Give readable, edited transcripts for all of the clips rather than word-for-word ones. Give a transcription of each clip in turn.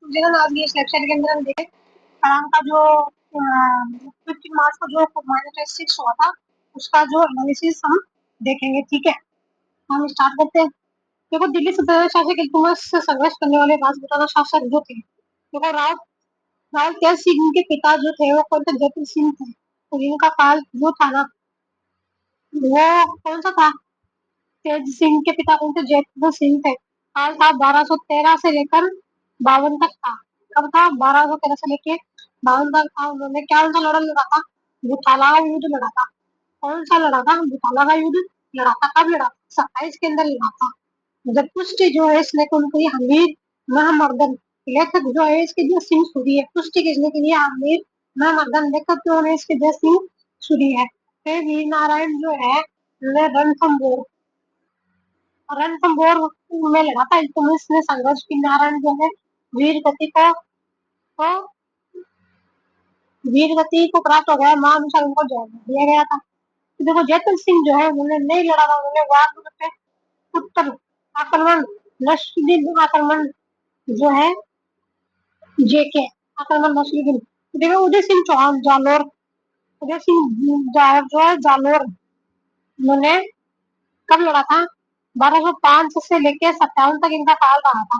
जिन्होंने आज के इस लेक्चर के अंदर हम देखे कलाम का जो 15 मार्च को जो -6 हुआ था उसका जो एनालिसिस हम देखेंगे। ठीक है, हम स्टार्ट करते हैं। देखो, दिल्ली सल्तनत शासक इल्तुतमिश से संघर्ष करने वाले राजपूताना शासक जो थे, देखो राव तेज सिंह के पिता जो थे वो कौन थे? जयपुर सिंह थे। और इनका काल जो था ना वो कौन सा था? तेज सिंह के पिता कौन थे? जयपुर सिंह थे। काल था 1213 से लेकर 52 तक था। कब था? 1213 से लेके 52 तक था। उन्होंने क्या सा लड़ा था? बुथाला का युद्ध लड़ा था। कौन सा लड़ा था? बुथाला का युद्ध लड़ा था। कब लड़ा? 27 के अंदर लड़ा था। जब पुष्टि जो है इसने उनकी हमीर महामर्दन लेखक जो है इसके जो सिंह सूरी है, पुष्टि किसने के लिए? हमीर महामर्दन लेखक जो है इसके जो सिंह सूरी है। फिर वीर नारायण जो है रणथंबोर रणथंबोर में लड़ा था। इल्तुतमिश ने संघर्ष की। नारायण जो है वीर गति को वीर गति को प्राप्त हो गया। मां अनुसार उनको जवाब दिया गया था। तो देखो, जयपुर सिंह जो है उन्होंने नहीं लड़ा था। उन्होंने वार पे उत्तर आक्रमण नस्रुद्दीन आक्रमण जो है जेके आक्रमण नस्रुद्दीन। तो देखो, उदय सिंह चौहान जालोर उदय सिंह जो है जालोर उन्होंने कब लड़ा था? 1205 से लेके 57 तक इनका काल रहा था।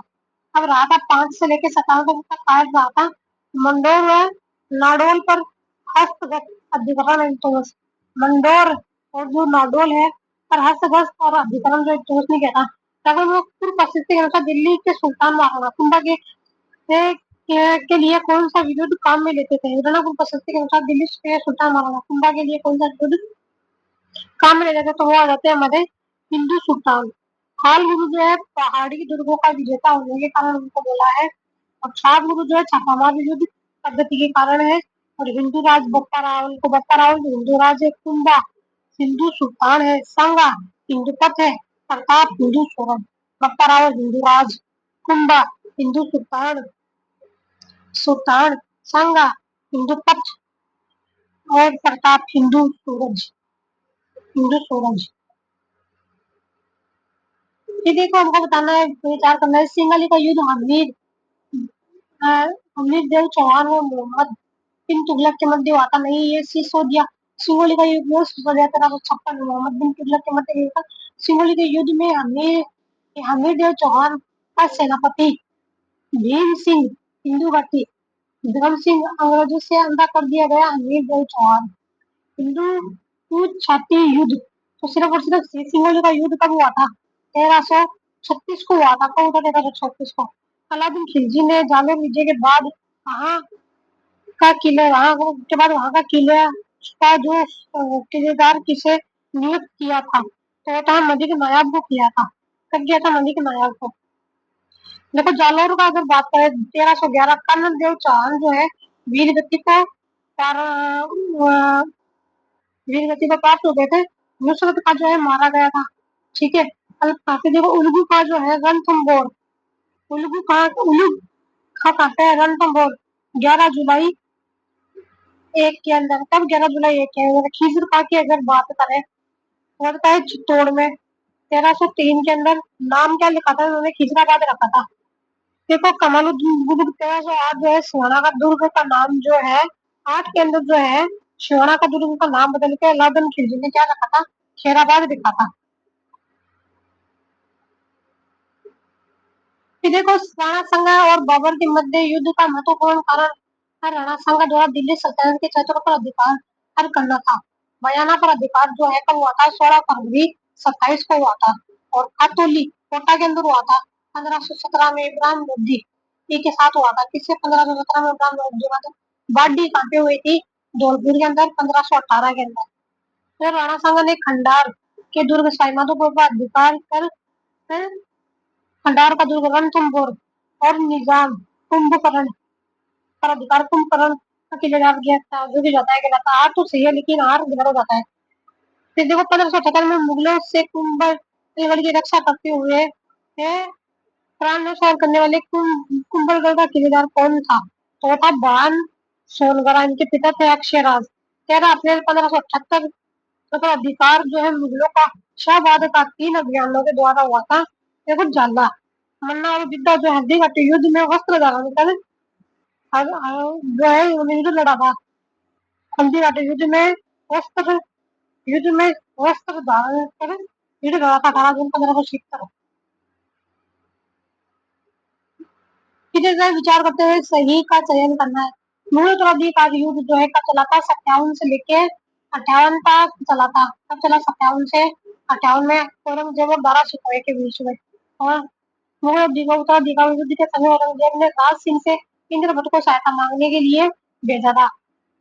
अब रहा था 5 से लेके 57 तक काल रहा था। मंडोर व नाडोल पर हस्तगत अधिकरण इल्तुतमिश। मंडोर और जो नाडोल है पर हस्तगत और अधिकरण जो इल्तुतमिश ने किया था। तब वो पूर्व परिस्थिति के अनुसार दिल्ली के सुल्तान महाराणा कुंभा के लिए कौन सा युद्ध काम में लेते थे? पूर्व परिस्थिति के अनुसार दिल्ली के सुल्तान महाराणा कुंभा के लिए कौन सा युद्ध काम में लेते थे? तो वो आ जाते हैं हमारे हिंदू सुल्तान। खाल गुरु जो है पहाड़ी दुर्गों का विजेता होने के कारण उनको बोला है। और छाप गुरु जो है छापामार युद्ध पद्धति के कारण है। और हिंदू राज बप्पा रावल को बप्पा रावल हिंदू राज है। कुंभा हिंदू सुल्तान है। संगा हिंदू पथ है। प्रताप हिंदू स्वर्ण। बप्पा रावल हिंदू राज। कुंभा हिंदू सुल्तान संगा हिंदू पथ और प्रताप हिंदू सूरज। ये देखो, हमको बताना है, विचार करना है। सिंगाली का युद्ध हमीर देव चौहान और मोहम्मद बिन तुगलक के मध्य हुआ था। नहीं, ये सिसोदिया सिंगोली का युद्ध में सिसोदिया 1356 मोहम्मद बिन तुगलक के मध्य हुआ था। सिंगोली के युद्ध में हमीर देव चौहान का सेनापति भीम सिंह हिंदू घाटी धर्म सिंह अंग्रेजों से अंधा कर दिया गया। हमीर देव चौहान हिंदू छाती युद्ध। तो सिर्फ और सिर्फ सिंगोली का युद्ध कब हुआ था? 1336 को हुआ था। कब हुआ था? 1336 को। अलाउद्दीन खिलजी ने जालोर विजय के बाद वहां वहां का किले का जो किलेदार किसे नियुक्त किया था? तो था मलिक नायाब को किया था। कब किया था? मलिक नायाब को। देखो, जालोर का अगर बात करें 1311 कर्नल देव चौहान जो है वीर गति को प्राप्त हो गए थे। नुसरत का जो है मारा गया था। ठीक है, देखो उल्गू का जो है रणथंबोर उलूग खा कहते हैं रणथंबोर 11 जुलाई 1 के अंदर। कब? 11 जुलाई 1 के अंदर। खीजर खा की अगर बात करें लगता है चित्तौड़ में 1303 के अंदर। नाम क्या लिखा था उन्होंने? खिजराबाद रखा था। देखो, कमालुद्दीन गुदुक 1308 जो है सिवाना का दुर्ग का नाम जो है 8 के अंदर जो है सिवाना का दुर्ग का नाम बदल के अलाउद्दीन खिलजी ने क्या रखा था? खैराबाद लिखा था। फिर देखो, राणा सांगा और बाबर के मध्य युद्ध का महत्वपूर्ण कारण राणा सांगा द्वारा दिल्ली सल्तनत के क्षेत्रों पर अधिकार करना था। बयाना पर अधिकार जो है कब हुआ था? 16 फरवरी 27 को हुआ था। और खातोली कोटा के अंदर हुआ था 1517 में इब्राहिम लोधी के साथ हुआ था। किससे? 1517 में इब्राहिम लोधी। बाडी कहाँ पे हुई थी? धौलपुर के अंदर 1518 के अंदर। फिर राणा सांगा ने खंडार के दुर्ग सवाईमाधोपुर पर अधिकार कर खंडार का दुर्ग रणथंबोर और निजाम कुंभकर्ण पर अधिकार कुंभकर्ण का किलेदार किया था, जो कि जाता है हार तो सही है लेकिन हार गलत हो जाता है। फिर देखो, 1578 में मुगलों से कुंभलगढ़ की रक्षा करते हुए प्राण न्यौछावर करने वाले कुंभलगढ़ का किलेदार कौन था? तो वो था बान सोनगरा। इनके पिता थे अक्षयराज। 13 अप्रैल 1578 तो अधिकार जो है मुगलों का शाहबाद का 3 अभियानों के द्वारा हुआ था। देखो, जाला मन्ना और जिद्दा जो हल्दी घाटी युद्ध में वस्त्र धारण कर जो है उन्होंने युद्ध लड़ा था। हल्दी घाटी वस्त्र युद्ध में वस्त्र धारण कर युद्ध लड़ा था 18 जून 1576। सीधे से विचार करते हुए सही का चयन करना है। मुगल का युद्ध जो है कब चला था? 57 से लेके 58 तक चला था। कब चला? 57 से 58 में औरंगजेब और दारा शिकोह के बीच में। और मुगल उत्तराधिकारी युद्ध के समय औरंगजेब ने राज सिंह से इंद्रभट्ट को सहायता मांगने के लिए भेजा था।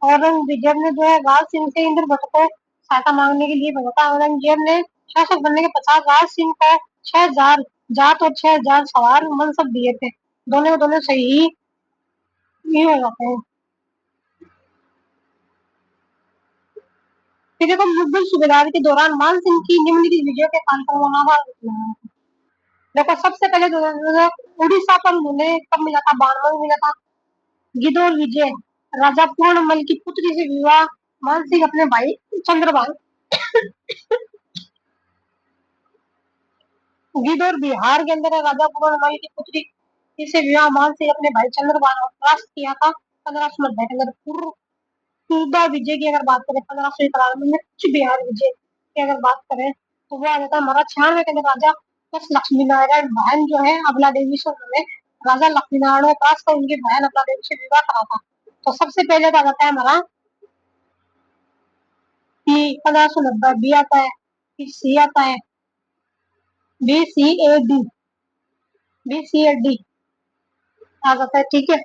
औरंगजेब ने जो है राज सिंह से इंद्रभट्ट को सहायता मांगने के लिए भेजा था। औरंगजेब ने शासक बनने के पश्चात राज सिंह को 6,000 जात और 6,000 सवार मनसब दिए थे। दोनों के दोनों सही ही हो जाते हैं। फिर देखो मुगल सूबेदारी के दौरान मान सिंह की निम्नलिखित विजयों के कार्यक्रम का नाम। देखो सबसे पहले उड़ीसा पर उन्होंने कब मिला था? 92 में मिला था। गिदोर विजय राजा पूर्णमल की पुत्री से विवाह मान सिंह अपने भाई चंद्रभान। गिदोर बिहार के अंदर है। राजा पूर्णमल की पुत्री से विवाह मान सिंह अपने भाई चंद्रभान और परास्त किया था 1590 के अंदर। पूर्वा विजय की अगर बात करें 1591 में कुछ बिहार विजय की अगर बात करें तो वो आ जाता है हमारा 96 के अंदर। राजा बस लक्ष्मी नारायण बहन जो है अबला देवी से उन्होंने राजा लक्ष्मी नारायण के पास उनकी बहन अबला देवी से विवाह करा था। तो सबसे पहले तो आ जाता है हमारा कि 1590 बी आता है, फिर सी आता है, BCAD BCAD आ जाता है। ठीक है,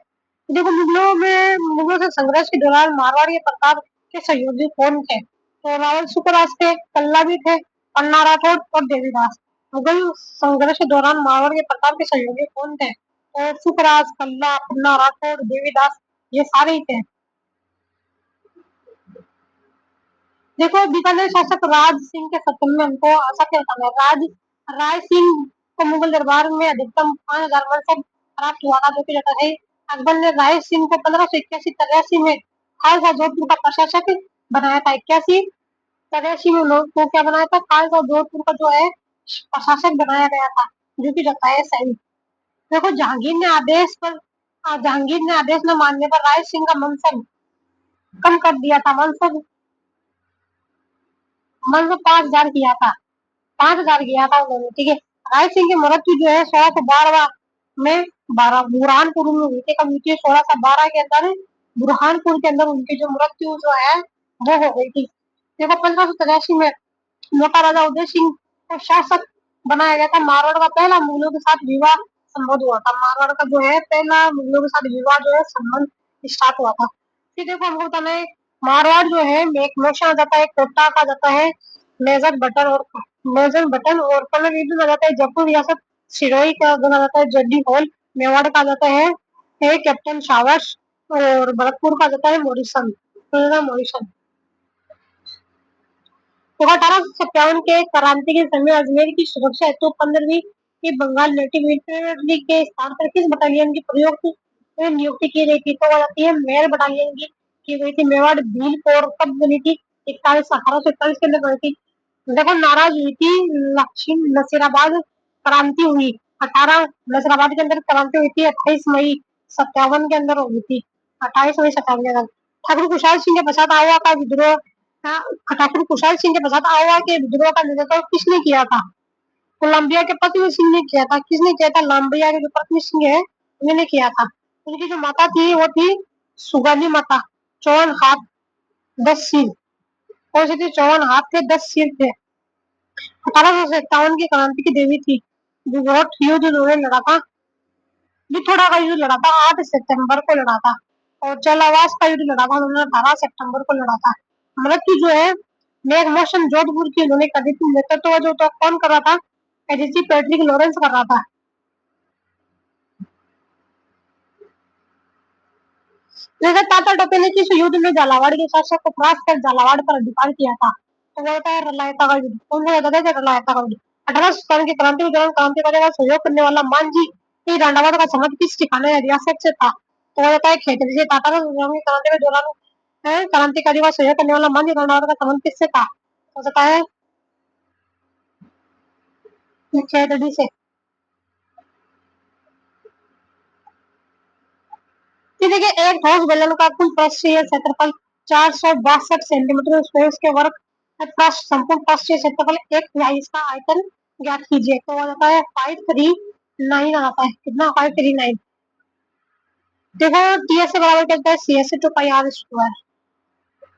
देखो मुगलों से संघर्ष के दौरान मारवाड़ी प्रताप के सहयोगी कौन थे? तो रावल सुखराज थे, कल्ला भी थे, पन्ना राठौड़ और देवीदास। मुगल संघर्ष के दौरान मारवाड़ के प्रताप के सहयोगी कौन थे? तो सुखराज, कल्ला, पन्ना राठौड़, देवीदास, ये सारे ही थे। देखो बीकानेर शासक राज सिंह के सत्र में हमको सत्य बताना है। राय सिंह को मुगल दरबार में अधिकतम 5,000 वर्ष तक प्राप्त हुआ था, जो कि जाता है अकबर ने राय सिंह को 1581-83 में खालसा जोधपुर का प्रशासक बनाया था। 81-83 में लोग को क्या बनाया था? खालसा जोधपुर का जो है प्रशासक बनाया गया था, जो कि जाता है सही। देखो जहांगीर ने आदेश न मानने पर राय सिंह का मनसब कम कर दिया था। मनसब 5,000 किया था। 5,000 किया था उन्होंने। ठीक है, राय सिंह की मृत्यु जो है 1612 में बुरहानपुर में हुई थी। कब हुई थी? 1612 के अंदर बुरहानपुर के अंदर उनकी जो मृत्यु जो है वो हो गई थी। देखो 1583 में मोटा राजा उदय सिंह को शासक बनाया गया था। मारवाड़ का पहला मुगलों के साथ विवाह संबंध हुआ था। मारवाड़ का जो है पहला मुगलों के साथ विवाह जो है संबंध स्टार्ट हुआ था। फिर देखो हमको बताना है मारवाड़ जो है एक मोशन आ जाता है, कोटा का जाता है, मेजर बटन और कलर आ जाता है जयपुर रियासत, सिरोही का आ जाता है जड्डी हॉल, मेवाड़ का जाता है कैप्टन शावर्स और भरतपुर का जाता है मॉरिसन। तो 1857 के क्रांति के समय अजमेर की सुरक्षा हेतु 15वीं की बंगाल नेटिव इन्फेंट्री के स्थान पर किस बटालियन की नियुक्ति की गई थी? तो वो जाती है मेयर बटालियन की गई थी। मेवाड़ भील कोर कब बनी थी? 1841 के अंदर बनी थी। देखो नाराज हुई थी नसीराबाद क्रांति हुई 18 नसीराबाद के अंदर क्रांति हुई थी 28 मई 57 के अंदर हुई थी। 28 मई 57 के अंदर ठाकुर खुशहाल सिंह के पश्चात आवा का विद्रोह। ठाकुर खुशहाल सिंह के पश्चात आवा के विद्रोह का नेतृत्व किसने किया था? कोलंबिया के पश्चिमी सिंह ने किया था। किसने किया था? लाम्बिया के जो पश्चिमी सिंह है उन्होंने किया था। उनकी जो माता थी वो थी सुगाली माता। 54 हाथ 10 सिर। कौन सी थी? 54 हाथ थे 10 सिर थे। 1857 की क्रांति की देवी थी। बिगोट युद्ध उन्होंने लड़ा था। बिथोड़ा का युद्ध लड़ा था 8 सितंबर को लड़ा था। और चलावास का युद्ध लड़ा था उन्होंने 18 सितंबर को लड़ा था। मृत्यु जो है मेघमोशन जोधपुर की उन्होंने कर दी थी। नेतृत्व जो तो कौन कर रहा था? एडिसी पैट्रिक लॉरेंस कर रहा था। जैसे टाटा टोपे ने किस युद्ध में झालावाड़ के शासक को परास्त कर झालावाड़ पर अधिकार किया था? तो वो होता है रलायता का युद्ध। कौन सा होता है? रलायता का युद्ध। 1857 की क्रांति के दौरान क्रांतिकारियों का सहयोग करने वाला मांझी राणावत का संबंध किस ठिकाने रियासत से था? तो वो होता है खेतरी से। टाटा की क्रांति के दौरान क्रांतिकारियों का सहयोग करने वाला मांझी राणावत का संबंध किससे था? हो सकता है खेतड़ी से। कि देखिए एक ठोस बेलन का कुल पृष्ठीय क्षेत्रफल 462 सेंटीमीटर स्क्वायर के वर्ग संपूर्ण पृष्ठीय क्षेत्रफल एक तिहाई इसका आयतन ज्ञात कीजिए। तो आ जाता है 539 आता है। कितना 539? देखो टीएस से बराबर क्या होता है C S two pi are square.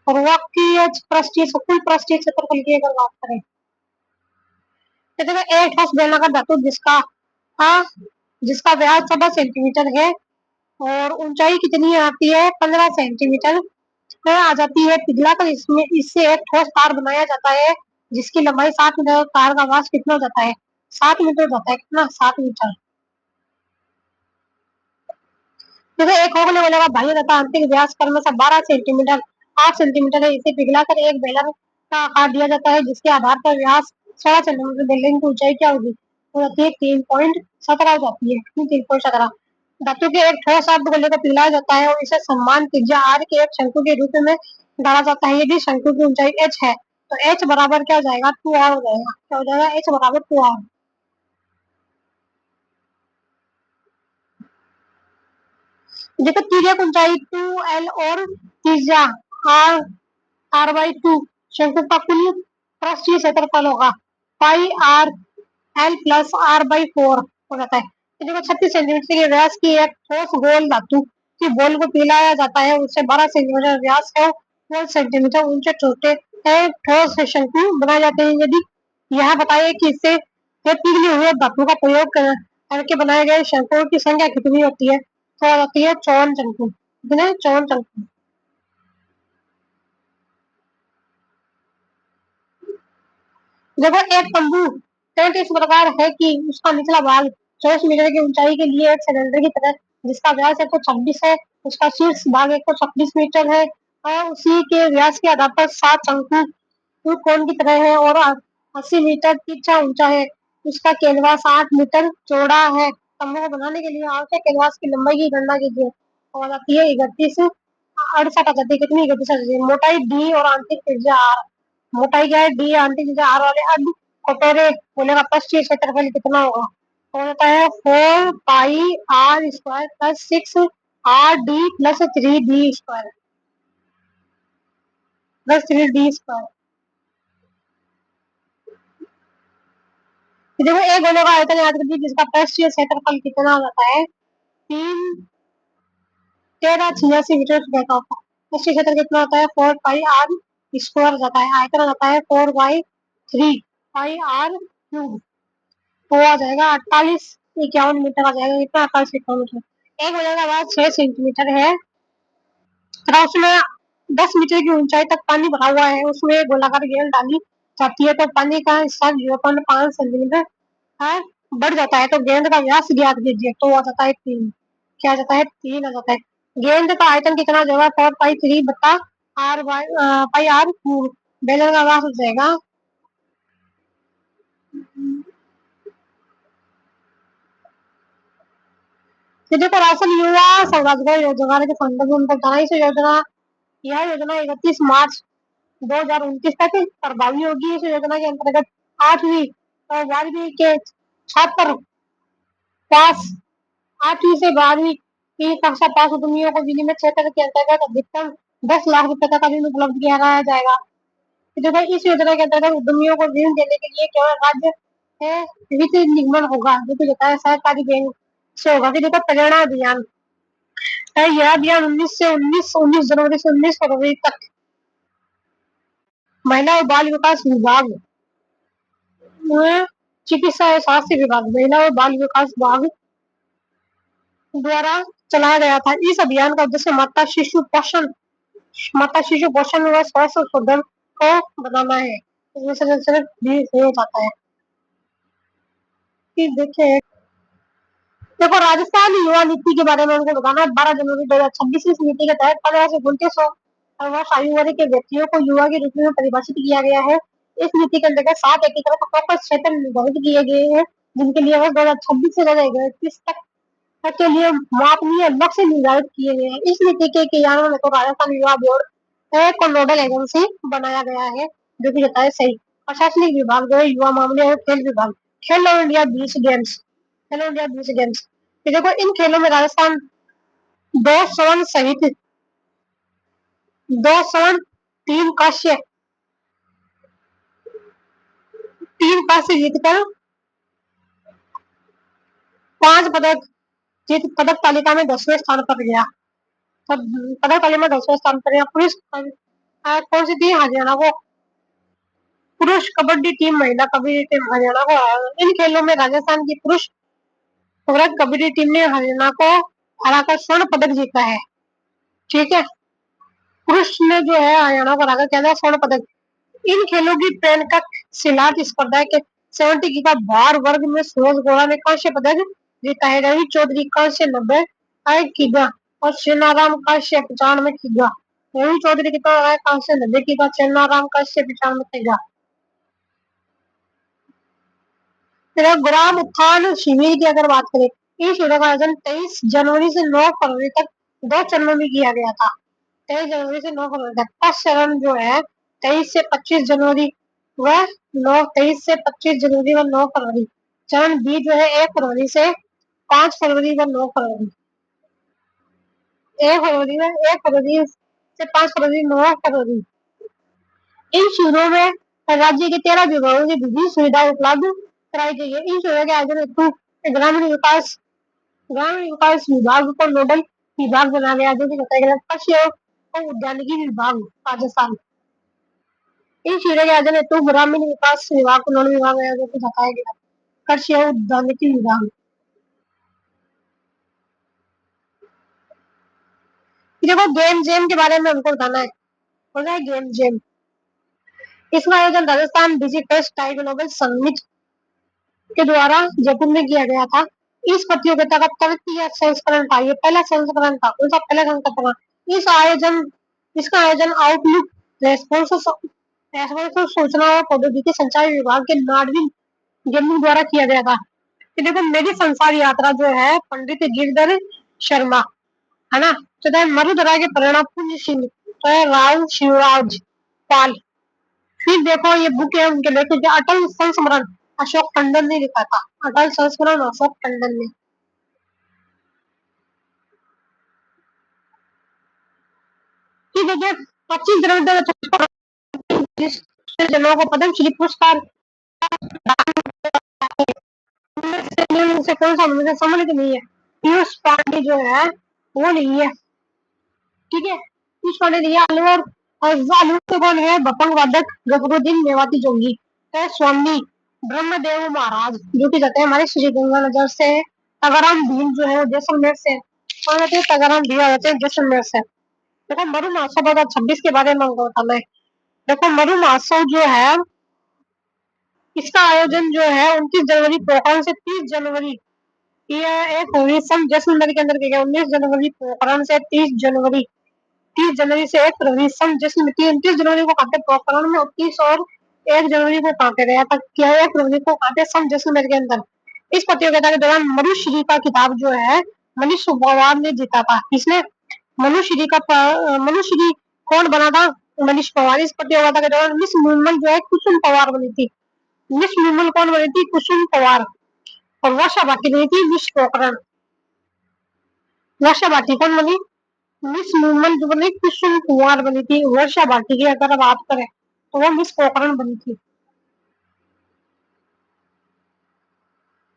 और वक्रीय पृष्ठीय कुल पृष्ठीय क्षेत्रफल की अगर बात करें तो देखो एक ठोस बेलनाकार धातु जिसका व्यास 14 सेंटीमीटर है और ऊंचाई कितनी आती है 15 सेंटीमीटर आ जाती है पिघला कर इसमें इससे एक ठोस तार बनाया जाता है जिसकी लंबाई 7 मीटर और तार का व्यास कितना हो जाता है 7 मीटर हो जाता है। कितना 7 मीटर। जैसे एक होने वाला बाह्य तथा आंतरिक व्यास क्रम से 12 सेंटीमीटर 8 सेंटीमीटर है। इसे पिघलाकर एक बेलन का आकार दिया जाता है जिसके आधार पर व्यास 16 सेंटीमीटर। बेलन की ऊंचाई क्या होगी हो जाती है 3.17 हो जाती है 3.17। धातु के एक ठोस अर्ध गोले को पिघलाया जाता है और इसे समान त्रिज्या आर के एक शंकु के रूप में डाला जाता है। यदि शंकु की ऊंचाई h है तो h बराबर क्या हो जाएगा 2r हो जाएगा। क्या हो जाएगा h बराबर 2r। देखो तिर्यक ऊंचाई 2l और त्रिज्या r r/2 शंकु का कुल पृष्ठीय क्षेत्रफल होगा पाई आर एल प्लस r/4 हो जाता है। तो देखो 36 सेंटीमीटर के व्यास की एक ठोस गोल धातु की बॉल को पिघलाया जाता है उससे 12 सेंटीमीटर व्यास है 12 सेंटीमीटर ऊंचे छोटे ठोस शंकु बनाए जाते हैं। यदि यह बताइए कि इससे पिघले हुए धातु का प्रयोग करके बनाए गए शंकुओं की संख्या कितनी होती है तो होती है 54 शंकु। कितने 54 शंकु। देखो एक तंबू टेंट इस प्रकार है कि उसका निचला भाग 24 मीटर की ऊंचाई के लिए एक सिलेंडर की तरह जिसका व्यास 126 है उसका शीर्ष भाग 126 मीटर है और उसी के व्यास के आधार पर 7 शंकु कोण की तरह है और 80 मीटर तिरछा ऊंचा है। उसका कैनवास 8 मीटर चौड़ा है। तंबू को बनाने के लिए आवश्यक कैनवास की लंबाई की गणना कीजिए और आती है 3168 आ जाती है। कितनी 31 मोटाई डी और आंतरिक त्रिज्या आर। मोटाई क्या है डी आंतरिक त्रिज्या आर वाले अब कटोरे गोले का पृष्ठीय क्षेत्रफल कितना होगा हो जाता है 4 pi are square plus 6 r d plus 3 d square plus 3 d square. देखो एक गोले का आयतन याद कीजिए जिसका पृष्ठीय क्षेत्रफल कितना हो जाता है 1386 मीटर स्क्वायर का होता है। पृष्ठीय क्षेत्र कितना होता है 4 पाई आर स्क्वायर हो जाता है। आयतन हो जाता है 4/3 पाई आर क्यूब। तो आ जाएगा 48 51 मीटर आ जाएगा। कितना 48 51 मीटर। एक गोले का व्यास 6 सेंटीमीटर है तथा उसमें 10 मीटर की ऊंचाई तक पानी भरा हुआ है। उसमें गोलाकार गेंद डाली जाती है तो पानी का हिस्सा 0.5 सेंटीमीटर है बढ़ जाता है तो गेंद का व्यास ज्ञात कीजिए तो आ जाता है 3। क्या आ जाता है 3 आ जाता है। गेंद का आयतन कितना हो जाएगा 4/3 बटा r by pi r cube. बेलन का व्यास हो जाएगा देखो राशन युवा स्वरोजगार योजना के संदर्भ में उनको बताना इस योजना यह योजना 31 मार्च 2029 तक प्रभावी होगी। इस योजना के अंतर्गत 8वीं और 12वीं के छात्र पास 8वीं से 12वीं की कक्षा पास उद्यमियों को विनिमय क्षेत्र के अंतर्गत अधिकतम 10 लाख रुपए तक का ऋण उपलब्ध कराया जाएगा। देखो इस योजना के अंतर्गत उद्यमियों को ऋण देने के लिए केवल राज्य वित्त निगमन होगा जो कि होता है सरकारी बैंक से होगा। देखो प्रेरणा अभियान है यह अभियान 19 जनवरी से 19 फरवरी तक महिला और बाल विकास विभाग चिकित्सा एवं स्वास्थ्य विभाग महिला और बाल विकास विभाग द्वारा चलाया गया था। इस अभियान का उद्देश्य माता शिशु पोषण व स्वास्थ्य शोधन को बनाना है। इसमें सिर्फ भी हो जाता है कि देखिए देखो राजस्थान युवा नीति के बारे में उनको बताना है 12 जनवरी 2026 इस नीति के तहत 15 से 29 वर्ष आयु वर्ग के व्यक्तियों को युवा के रूप में परिभाषित किया गया है। इस नीति के अंतर्गत 7 एकीकृत फोकस क्षेत्र निर्धारित किए गए हैं जिनके लिए वर्ष 2026 से 2031 तक के लिए मापनीय लक्ष्य निर्धारित किए गए हैं। इस नीति के क्रियान्वयन को राजस्थान युवा बोर्ड को नोडल एजेंसी बनाया गया है जो कि होता है सही प्रशासनिक विभाग जो है युवा मामले और खेल विभाग। खेलो इंडिया बीच गेम्स खेलो इंडिया बीच गेम्स। देखो इन खेलों में राजस्थान 2 स्वर्ण सहित 2 स्वर्ण, 3 कांस्य, 3 कांस्य जीतकर 5 पदक जीत पदक तालिका में 10वें स्थान पर गया। तब पदक तालिका में 10वें स्थान पर गया। पुरुष कौन सी थी? हरियाणा को पुरुष कबड्डी टीम, महिला कबड्डी टीम हरियाणा को हराया। इन खेलों में राजस्थान की पुरुष कबड्डी टीम ने हरियाणा को हराकर स्वर्ण पदक जीता है। ठीक है, पुरुष ने जो है हरियाणा को हराकर क्या था? स्वर्ण पदक। इन खेलों की प्रियंका सिलाट स्पर्धा के 70 की का भार वर्ग में सूरज गौड़ा ने कांस्य पदक जीता है। रवि चौधरी कांस्य 90 किगा और सेनाराम कांस्य 95 किगा। रवि चौधरी कितना है? कांस्य 90 किगा, सेनाराम कांस्य 95 किगा। ग्राम उत्थान शिविर की अगर बात करें, इस शिविर का आयोजन 23 जनवरी से 9 फरवरी तक 2 चरणों में किया गया था। 23 जनवरी से 9 फरवरी तक। फर्स्ट चरण जो है 23 से 25 जनवरी व 23 से 25 जनवरी व 9 फरवरी। चरण बी जो है 1 फरवरी से 5 फरवरी व 9 फरवरी। 1 फरवरी में 1 फरवरी से 5 फरवरी 9 फरवरी। इन शिविरों में राज्य के 13 विभागों की विभिन्न सुविधाएं उपलब्ध कराई गई है। इन शिविरों के आयोजन हेतु ग्रामीण विकास विभाग को नोडल विभाग बनाया गया, जो कि बताया गया। कृषि और उद्यानिकी विभाग राजस्थान। इन शिविरों के आयोजन हेतु ग्रामीण विकास विभाग को नोडल विभाग बनाया, जो कि बताया गया। कृषि और उद्यानिकी विभाग। देखो गेम जेम के बारे में हमको बताना है। बोला है गेम जेम। इसका आयोजन राजस्थान डिजिटल टाइगर समिट के द्वारा जयपुर में किया गया था। इस प्रतियोगिता का तृतीय संस्करण था। ये पहला संस्करण था। कौन सा पहला संस्करण? इसका आयोजन आउटलुक रेस्पॉन्स सूचना और प्रौद्योगिकी संचार विभाग के नाडविन गेमिंग द्वारा किया गया था। तो देखो मेरी संसार यात्रा जो है पंडित गिरधर शर्मा, है ना, तो मरुधरा के परिणाम पुण्य सिंह, तो राव शिवराज पाल। फिर देखो ये बुक है उनके लेखक अटल संस्मरण अशोक टंडन ने लिखा था। अटल संस्मरण अशोक टंडन ने। फिर देखिए 25 जनवरी जनों को पद्म श्री पुरस्कार से कौन सा मुझे सम्मानित नहीं है? पीयूष पांडे जो है वो नहीं है। ठीक है, पीयूष पांडे नहीं है। अलवर से कौन है? बपंग वादक गगरुद्दीन मेवाती जोगी। तो स्वामी ब्रह्मदेव महाराज, जो कि जाते हैं हमारे श्री गंगानगर से। तगाराम भीम जो है जैसलमेर से। कौन रहते हैं? तगाराम भीम रहते हैं जैसलमेर से। देखो मरु महोत्सव 2026 के बारे में हमको बताना है। देखो मरु महोत्सव जो है इसका आयोजन जो है 29 जनवरी पोखरण से 30 जनवरी, ये एक सन जैसलमेर के अंदर किया गया। 19 जनवरी पोखरण से 30 जनवरी से 1 फरवरी सन जैसलमेर। 29 जनवरी को काटे पोखरण में, 29 और 1 जनवरी को काटे गया था। क्या 1 फरवरी को काटे सन जैसलमेर के अंदर। इस प्रतियोगिता के दौरान मनुश्री का खिताब जो है मनीष पवार ने जीता था। किसने? मनुश्री कौन बना था? मनीष पवार। इस प्रतियोगिता के दौरान मिस मूवमेंट जो है कुसुम पवार बनी थी। मिस मूवमेंट कौन बनी थी? कुसुम पवार। और वर्षा भाटी बनी थी मिस पोखरण। वर्षा भाटी कौन बनी? मिस मूवमेंट जो बनी कुसुम कुमार बनी थी। वर्षा भाटी की अगर बात करें तो वो मिस पोखरण बनी थी।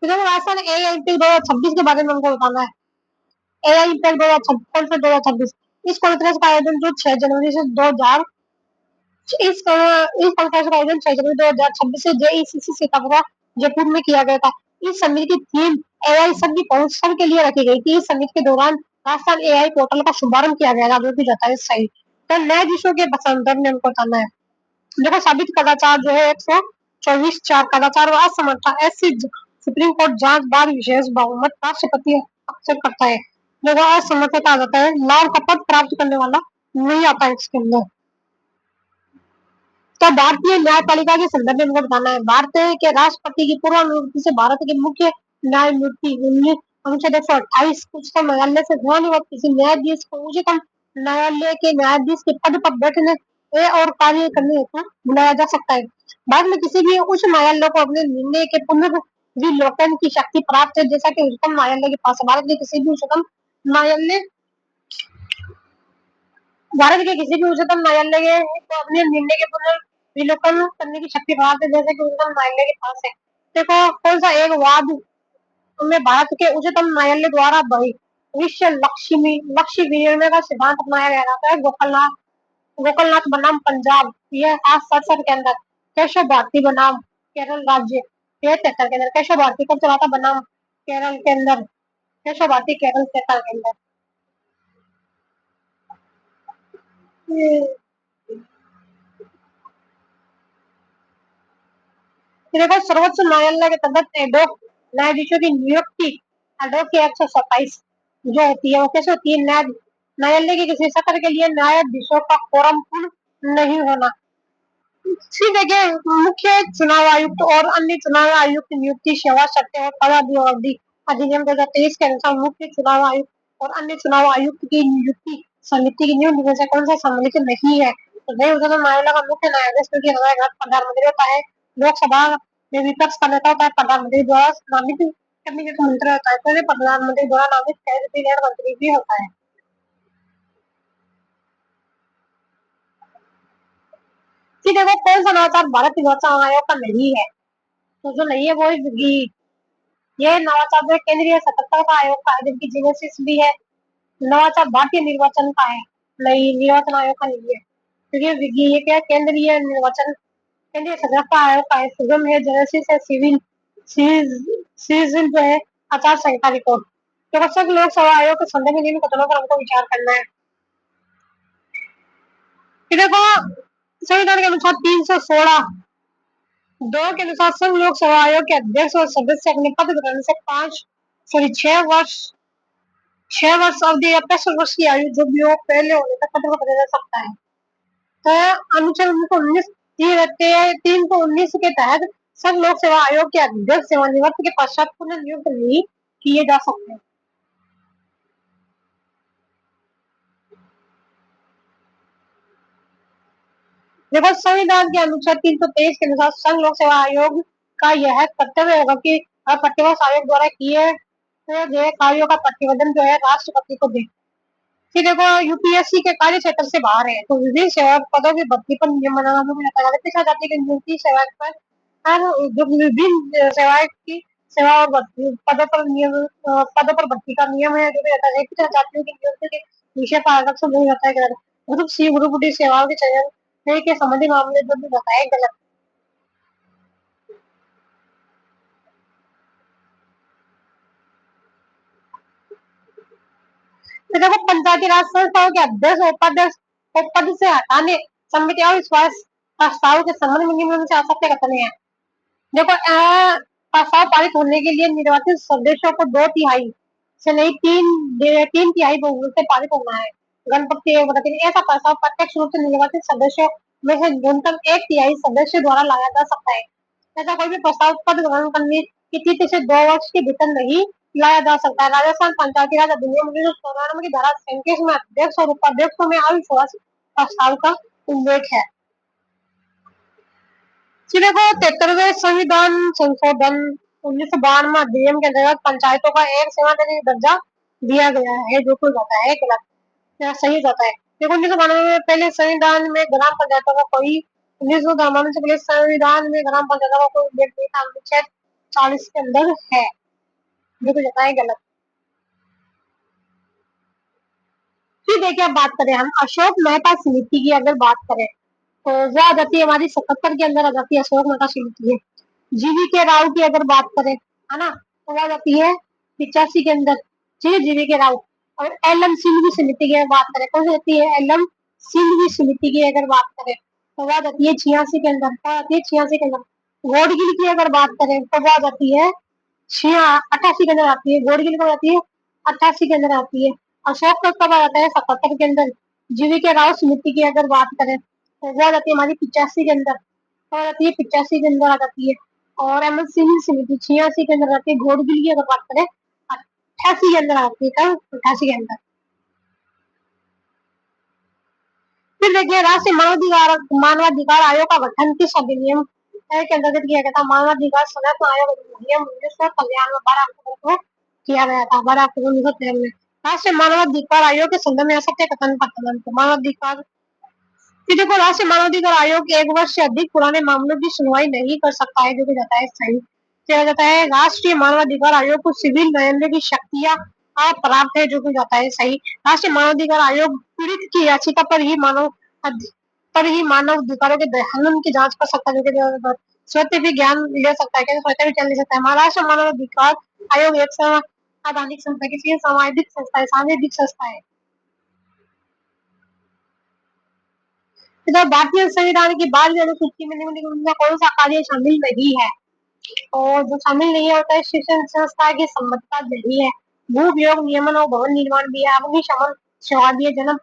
तो देखो राजस्थान एआई इंपेक्ट 2026 के बारे में हमको बताना है। एआई इंपेक्ट 2026 इस कॉन्फ्रेंस का आयोजन जो 6 जनवरी से 2000 इस कॉन्फ्रेंस का आयोजन 6 जनवरी 2026 से जेईसीसी सीतापुर जयपुर में किया गया था। इस समिट की थीम एआई सबकी पहुंच सबके लिए रखी गई थी। इस समिट के दौरान राजस्थान एआई पोर्टल का शुभारंभ किया गया था, जो कि जाता है सही। तो नए विषयों के संदर्भ में हमको बताना है। देखो साबित कदाचार जो है 124 4 कदाचार व असमर्थता ऐसी सुप्रीम कोर्ट जांच बाद विशेष बहुमत राष्ट्रपति अक्सर करता है। देखो असमर्थता आ जाता है, लाभ का पद प्राप्त करने वाला नहीं आता है इसके अंदर। तो भारतीय न्यायपालिका के संदर्भ में हमको बताना है। भारत के राष्ट्रपति की पूर्व नियुक्ति से भारत के मुख्य न्यायमूर्ति अनुच्छेद 128 उच्चतम न्यायालय से ध्वनिवत किसी न्यायाधीश को उच्चतम न्यायालय के न्यायाधीश के पद पर बैठने और कार्य करने हेतु बुलाया जा सकता है। भारत में किसी भी उच्च न्यायालय को अपने निर्णय के पुनर्विलोकन की शक्ति प्राप्त है, जैसा कि उच्चतम न्यायालय के पास। भारत के किसी भी उच्चतम न्यायालय भारत के किसी भी उच्चतम न्यायालय को अपने निर्णय के पुनर्विलोकन करने की शक्ति भारत है, जैसे कि उच्चतम न्यायालय के पास है। देखो कौन सा एक वाद में भारत के उच्चतम न्यायालय द्वारा भविष्य लक्ष्य विनिर्णय का सिद्धांत अपनाया गया था। गोकलनाथ बनाम पंजाब ये 867 के अंदर, केशव भारती बनाम केरल राज्य ये 73 के अंदर, केशव भारती कब चला था बनाम केरल के अंदर, केशव भारती केरल 73 के अंदर। देखो सर्वोच्च न्यायालय के तहत एडोक न्यायाधीशों की नियुक्ति एडोक की 127 जो होती है वो कैसे होती है, न्यायालय के किसी सत्र के लिए न्यायाधीशों का कोरम पूर्ण नहीं होना। फिर देखिए मुख्य चुनाव आयुक्त और अन्य चुनाव आयुक्त नियुक्ति सेवा शर्तें और पदावधि अधिनियम 2023 के अनुसार मुख्य चुनाव आयुक्त और अन्य चुनाव आयुक्त की नियुक्ति समिति की नियुक्ति में से कौन सा सम्मिलित नहीं है। तो नए उच्चतम न्यायालय का मुख्य न्यायाधीश की प्रधानमंत्री होता है, लोकसभा में विपक्ष का नेता होता है, प्रधानमंत्री द्वारा नामित कैबिनेट मंत्री होता है, तो प्रधानमंत्री द्वारा नामित कैबिनेट मंत्री भी होता है। कि देखो कौन सा नवाचार भारत निर्वाचन आयोग का नहीं है, तो जो नहीं है वो ये नवाचार जो केंद्रीय सतर्कता आयोग का है, जिनकी जेनेसिस भी है। नवाचार भारतीय निर्वाचन का है, नहीं निर्वाचन आयोग का नहीं है, क्योंकि ये क्या केंद्रीय केंद्रीय सतर्कता आयोग का है। सुगम है, जेनेसिस है, सिविल जो है आचार संहिता रिपोर्ट। तो बच्चों लोकसभा आयोग के संदर्भ में जिन कथनों पर हमको विचार करना है, देखो संविधान के अनुसार 316 दो के अनुसार संघ लोक सेवा आयोग के अध्यक्ष और सदस्य अपने पद ग्रहण से 6 वर्ष अवधि या 65 वर्ष की आयु जो भी हो पहले होने तक पद को बदला जा सकता है। तो अनुच्छेद 319 के तहत संघ लोक सेवा आयोग के अध्यक्ष सेवानिवृत्त के पश्चात पुनः नियुक्त नहीं किए जा सकते। देखो संविधान के अनुच्छेद 323 के अनुसार संघ लोक सेवा आयोग का यह कर्तव्य होगा कि प्रतिवर्ष आयोग द्वारा किए गए कार्यों का प्रतिवेदन जो है राष्ट्रपति को दे। फिर देखो यूपीएससी के कार्य क्षेत्र से बाहर है, तो विभिन्न सेवा पदों की भर्ती पर नियम बनाना पिछड़ा जाति की नियुक्ति सेवा पर जो विभिन्न सेवाएं की सेवा और पदों पर भर्ती का नियम है जो रहता है पिछड़ा जातियों की नियुक्ति के विषय पर आरक्षण नहीं रहता है। ग्रुप सी ग्रुप डी सेवाओं के चयन के संबंधी मामले जो भी बताए गलत। तो देखो पंचायती राज संस्थाओं के अध्यक्ष उपाध्यक्ष को पद से हटाने समिति और विश्वास प्रस्ताव के संबंध में निम्न से आवश्यक कथन है। देखो प्रस्ताव पारित होने के लिए निर्वाचित सदस्यों को 2/3 से नहीं 3/3 बहुमत से पारित होना है। गणपति ऐसा प्रस्ताव प्रत्यक्ष रूप से निर्वाचित सदस्यों में से न्यूनतम 1/3 सदस्य द्वारा लाया जा सकता है। ऐसा कोई भी प्रस्ताव पद ग्रहण करने की तिथि से 2 वर्ष के भीतर नहीं लाया जा सकता है। राजस्थान पंचायती राज अधिनियम 1994 की धारा 37 में अध्यक्ष और उपाध्यक्षों में अविश्वास प्रस्ताव का उल्लेख है। देखो 73वें संविधान संशोधन 1992 अधिनियम के अंतर्गत पंचायतों का एक संवैधानिक दर्जा दिया गया है, जो कुछ होता है गलत या सही होता है। देखो 1992 में पहले संविधान में ग्राम पंचायतों का कोई 1992 से पहले संविधान में ग्राम पंचायतों का कोई उल्लेख नहीं था, अनुच्छेद 40 के अंदर है, जो कुछ होता है गलत। फिर देखिए अब बात करें हम अशोक मेहता समिति की अगर बात करें तो वो आ जाती है हमारी 77 के अंदर आ जाती है अशोक मेहता समिति है। जीवी के राव की अगर बात करें है ना तो वो आ जाती है 85 के अंदर, ठीक है जीवी के राव। और एल एम सिंघवी समिति की बात करें कौन सी होती है एल एम सिंघवी समिति की अगर बात करें तो वो आ जाती है 86 के अंदर, क्या आती है 86 के अंदर। गोडगिल की अगर बात करें तो वो आ जाती है 88 के अंदर आती है, गोडगिल को आती है 88 के अंदर आती है। अशोक का कब आ जाता है 77 के अंदर। जीवी के राव समिति की अगर बात करें तो वो आ जाती है हमारी 85 के अंदर, आ जाती है 85 के अंदर आ जाती है। और एम एस सिंह समिति 86 के अंदर आती है। घोड़गिल की अगर बात करें 88 के अंदर आती है, 88 के अंदर। फिर देखिए राष्ट्रीय मानवाधिकार आयोग का गठन किस अधिनियम के अंतर्गत किया गया था। मानवाधिकार संरक्षण आयोग अधिनियम 1993 में 12 अक्टूबर को किया गया था, 12 अक्टूबर 1993 में। राष्ट्रीय मानवाधिकार आयोग के संदर्भ में आ सकते कथन पठन मानवाधिकार कि देखो राष्ट्रीय मानवाधिकार आयोग एक वर्ष से अधिक पुराने मामलों की सुनवाई नहीं कर सकता है, जो कि जाता है सही। कहा जाता है राष्ट्रीय मानवाधिकार आयोग को सिविल न्यायालय की शक्तियां प्राप्त है, जो कि जाता है सही। राष्ट्रीय मानवाधिकार आयोग पीड़ित की याचिका पर ही मानव अधिकारों के हनन की जांच कर सकता है, जो कि स्वतः भी ज्ञान ले सकता है, स्वतः भी ज्ञान ले सकता है। महाराष्ट्र मानवाधिकार आयोग एक संवैधानिक संस्था किसी सामाजिक संस्था है। इधर भारतीय संविधान की 12वीं अनुसूची में निम्नलिखित में कौन सा कार्य शामिल नहीं है? और जो शामिल नहीं होता है शिक्षण संस्था की संबद्धता नहीं है। भू उपयोग नियमन और भवन निर्माण भी है। अग्निशमन सेवा भी है। जन्म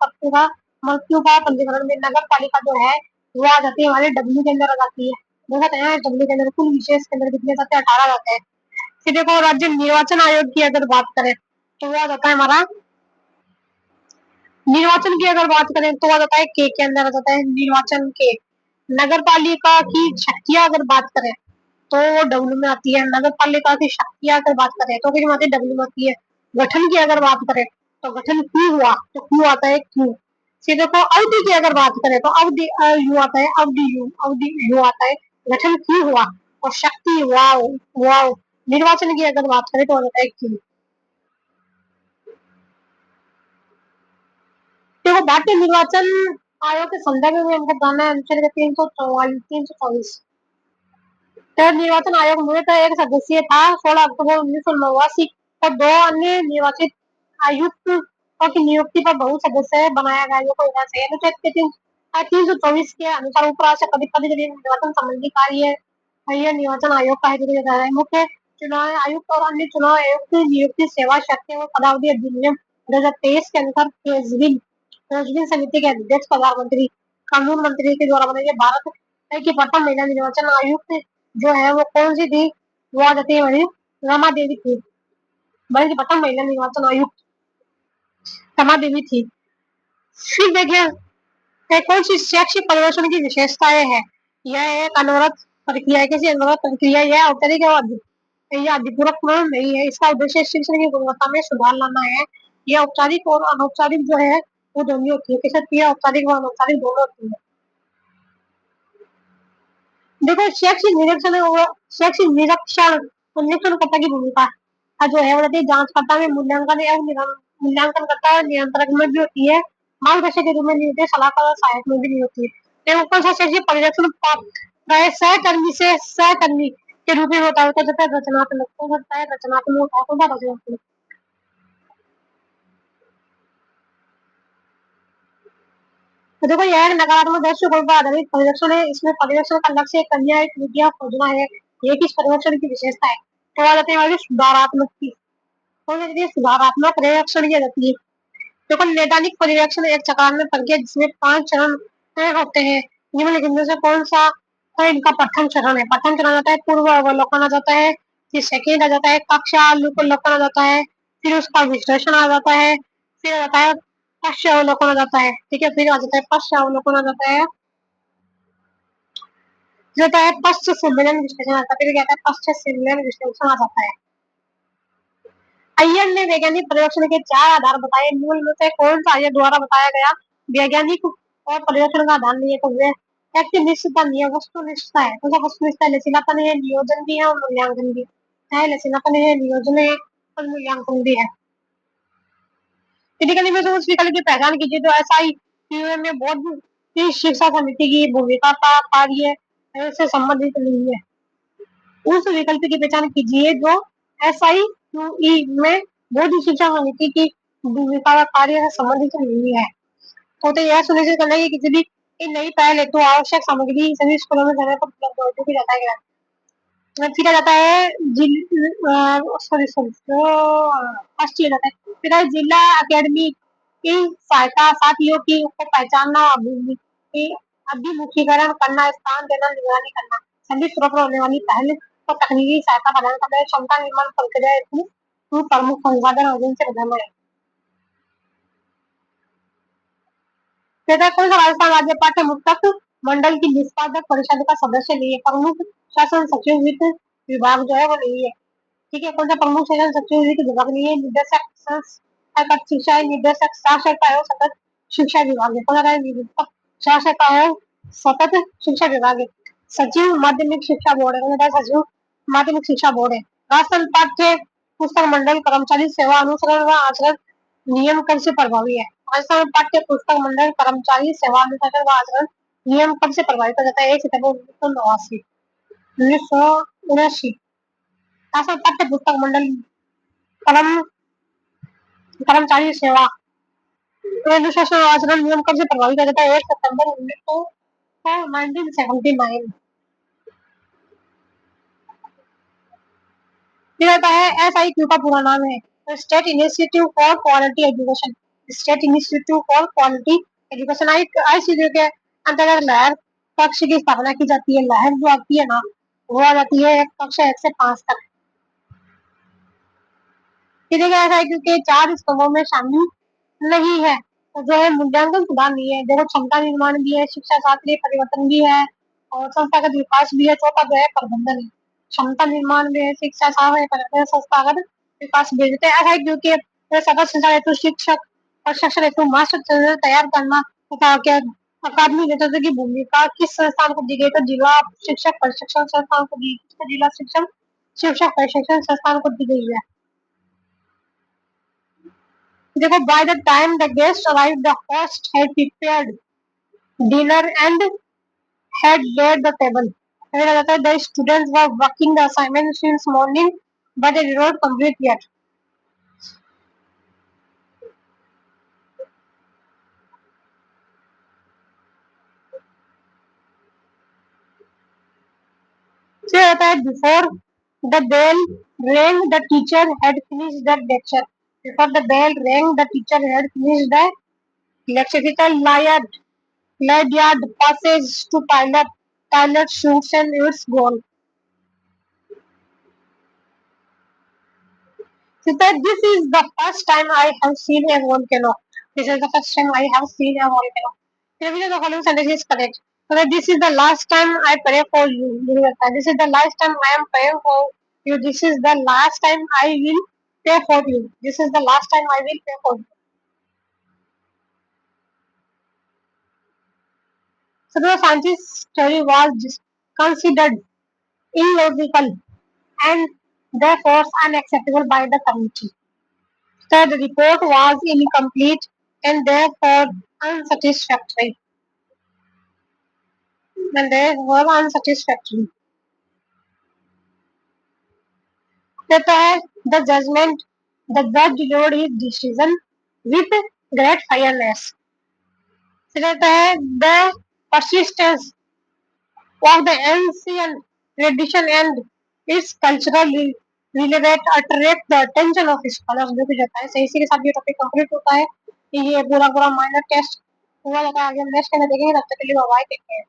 मृत्यु का पंजीकरण में नगर पालिका जो है वो आ जाती है हमारे डब्ल्यू के अंदर आ जाती है। देखा है डब्ल्यू के अंदर कुल विशेष के अंदर कितने जाते हैं 18 जाते हैं। फिर देखो राज्य निर्वाचन आयोग की अगर बात करें तो वो आ जाता है हमारा निर्वाचन की अगर बात करें तो आ जाता है के अंदर आ जाता है निर्वाचन के। नगर पालिका की शक्तियां अगर बात करें तो वो डब्ल्यू में आती है। नगर पालिका की शक्तियां अगर बात करें तो किस में आती है डब्ल्यू में आती है। गठन की अगर बात करें तो गठन क्यों हुआ तो क्यों आता है क्यों। फिर देखो अवधि की अगर बात करें तो अवधि यू आता है अवधि यू आता है। गठन क्यों हुआ और शक्ति वाव वाव। निर्वाचन की अगर बात करें तो आता है क्यों। देखो भारतीय निर्वाचन आयोग के संदर्भ में हमको जानना है अनुच्छेद 324। तो निर्वाचन आयोग मूलतः एक सदस्यीय था। 16 अक्टूबर 1989 को 2 अन्य निर्वाचित आयुक्तों की नियुक्ति पर बहु सदस्य बनाया गया। जो होना चाहिए अनुच्छेद के 324 के अनुसार उपराष्ट्रपति पद के लिए निर्वाचन संबंधी कार्य यह निर्वाचन आयोग का है। मुख्य चुनाव आयुक्त और अन्य चुनाव आयुक्त की नियुक्ति सेवा शर्तें और पदावधि अधिनियम 2023 के अनुसार प्रेसिडेंट समिति के अध्यक्ष प्रधानमंत्री कानून मंत्री के द्वारा बनाई गई। भारत की प्रथम महिला निर्वाचन आयुक्त जो है वो कौन सी थी वो आ जाती है हमारी रमा देवी थी। भारत की प्रथम महिला निर्वाचन आयुक्त रमा देवी थी। फिर देखिए कौन सी शैक्षिक परिवर्तन की विशेषताएं है। यह एक अनवरत प्रक्रिया है। कैसी अनवरत प्रक्रिया यह औपचारिक यह अधिपूरक नहीं है। इसका उद्देश्य शिक्षण की गुणवत्ता में सुधार लाना है। यह औपचारिक और अनौपचारिक जो है वो दोनों होती है। कैसे औपचारिक और अनौपचारिक दोनों होती है। देखो शैक्षिक निरीक्षणकर्ता की भूमिका जो है वो रहती है जांचकर्ता में मूल्यांकन करता है नियंत्रक में भी होती है। मार्गदर्शक के रूप में नहीं होती है। सलाहकार और सहायक में भी नहीं होती है। कौन सा शैक्षिक परिरक्षण सहकर्मी से सहकर्मी के रूप में होता है तो रचनात्मक हो सकता है। रचनात्मक तो देखो यह नकारात्मक दृष्टिकोण पर आधारित परिरक्षण है। इसमें परिरक्षण का लक्ष्य कन्या एक विद्या खोजना है। ये किस परिरक्षण की विशेषता है तो आ जाती है हमारी सुधारात्मक की सुधारात्मक परिरक्षण की जाती है। देखो नैदानिक परिरक्षण एक चक्रात्मक में प्रक्रिया जिसमें 5 चरण होते हैं। निम्नलिखित में से कौन सा है इनका प्रथम चरण है। प्रथम चरण आता है पूर्व अवलोकन आ जाता है। फिर सेकेंड आ जाता है कक्षा अवलोकन आ जाता है। फिर उसका विश्लेषण आ जाता है। फिर आ जाता है पश्च अवलोकन आ जाता है। ठीक है फिर आ जाता है पश्च अवलोकन आ जाता है पश्च सम्मेलन विश्लेषण आता है। फिर कहता है पश्च सम्मेलन विश्लेषण आ जाता है। अय्यर ने वैज्ञानिक पर्यवेक्षण के 4 आधार बताए। निम्न में से कौन सा अय्यर द्वारा बताया गया वैज्ञानिक और पर्यवेक्षण का आधार नहीं है तो वे व्यक्तिनिष्ठता नहीं है वस्तुनिष्ठता है। तो वस्तुनिष्ठता लचीलापन है नियोजन भी है और मूल्यांकन भी है। लचीलापन है नियोजन है और मूल्यांकन भी है। फिजिकली में से उस विकल्प की पहचान कीजिए जो एसआई में बोर्ड की शिक्षा समिति की भूमिका का कार्य से संबंधित नहीं है। उस विकल्प की पहचान कीजिए जो एसआईक्यूई में बोर्ड शिक्षा समिति की भूमिका का कार्य से संबंधित नहीं है। तो यह सुनिश्चित करना है कि किसी भी नई पहल हेतु आवश्यक सामग्री सभी स्कूलों में समय पर उपलब्ध हो चुकी जाता है। फिर आ जाता है सॉरी सॉरी फर्स्ट ईयर जाता है। फिर है जिला अकेडमी की सहायता साथियों की को पहचानना अभिमुखीकरण करना स्थान देना निगरानी करना सभी स्तरों पर होने वाली पहल और तकनीकी सहायता प्रदान करना क्षमता निर्माण प्रक्रिया प्रमुख संसाधन और से बदलना है। कौन सा राजस्थान राज्य पाठ्य पुस्तक मंडल की निष्पादक परिषद का सदस्य नहीं है। प्रमुख शासन सचिव वित्त विभाग जो है वो नहीं है। ठीक है कौन सा प्रमुख शासन सचिव वित्त विभाग नहीं है। निदेशक शिक्षा निदेशक साक्षरता एवं सतत शिक्षा विभाग निदेशक साक्षरता एवं सतत शिक्षा विभाग सचिव माध्यमिक शिक्षा बोर्ड है सचिव माध्यमिक शिक्षा बोर्ड है राजस्थान पाठ्य पुस्तक मंडल कर्मचारी सेवा अनुसरण व आचरण नियम कब से प्रभावी है राजस्थान पाठ्य पुस्तक मंडल कर्मचारी सेवा अनुसरण व आचरण नियम कब से प्रभावित हो जाता है 1 सितंबर 1989 राजस्थान पाठ्य पुस्तक मंडल कर्म कर्मचारी सेवा अनुशासन और आचरण नियम कब से प्रभावित हो जाता है 1 सितंबर 1979 ये रहता है SIQ का पूरा नाम है state institute for quality education state institute for quality education ICQ के अंतर्गत लहर कक्ष की स्थापना की जाती है लहर जो आती है ना वो आ जाती है कक्षा 1 से 5 तक SIQ के 4 स्तंभों में शामिल नहीं है तो जो है मूल्यांकन सुधार नहीं है देखो क्षमता निर्माण भी है शिक्षा शास्त्रीय परिवर्तन भी है और संस्थागत विकास भी है चौथा जो है प्रबंधन है क्षमता निर्माण में शिक्षा परिवर्तन संस्थागत विकास भी है SIQ के सदस्य संचालन हेतु शिक्षक प्रशिक्षण हेतु मास्टर तैयार करना तथा क्या अकादमी नेतृत्व की भूमिका किस संस्थान को दी गई तो जिला शिक्षक प्रशिक्षण संस्थान को दी जिला शिक्षक प्रशिक्षण संस्थान को दी गई है देखो by the time the guest arrived the host had prepared dinner and had laid the table the students were working the assignment since morning but they did not complete yet so before the bell rang the teacher had finished the lecture before the bell rang the teacher had finished the lecture Lydiard passes to Tyler shoots and its goal. So that this is the first time I have seen a volcano. This is the first time I have seen a volcano. Maybe the following sentence is correct. So that this is the last time I pray for you. This is the last time I am praying for you. This is the last time I will pray for you. This is the last time I will pray for you. So the scientist's theory was considered illogical and therefore unacceptable by the committee. The report was incomplete and therefore unsatisfactory. The judge delivered his decision with great fairness. The persistence of the ancient tradition and its cultural relevant attract the attention of scholars जो कि जाता है सही इसी के साथ ये topic complete होता है ये पूरा पूरा माइनर टेस्ट हुआ जाता है आगे हम नेक्स्ट में देखेंगे तब तक के लिए बाय टेक केयर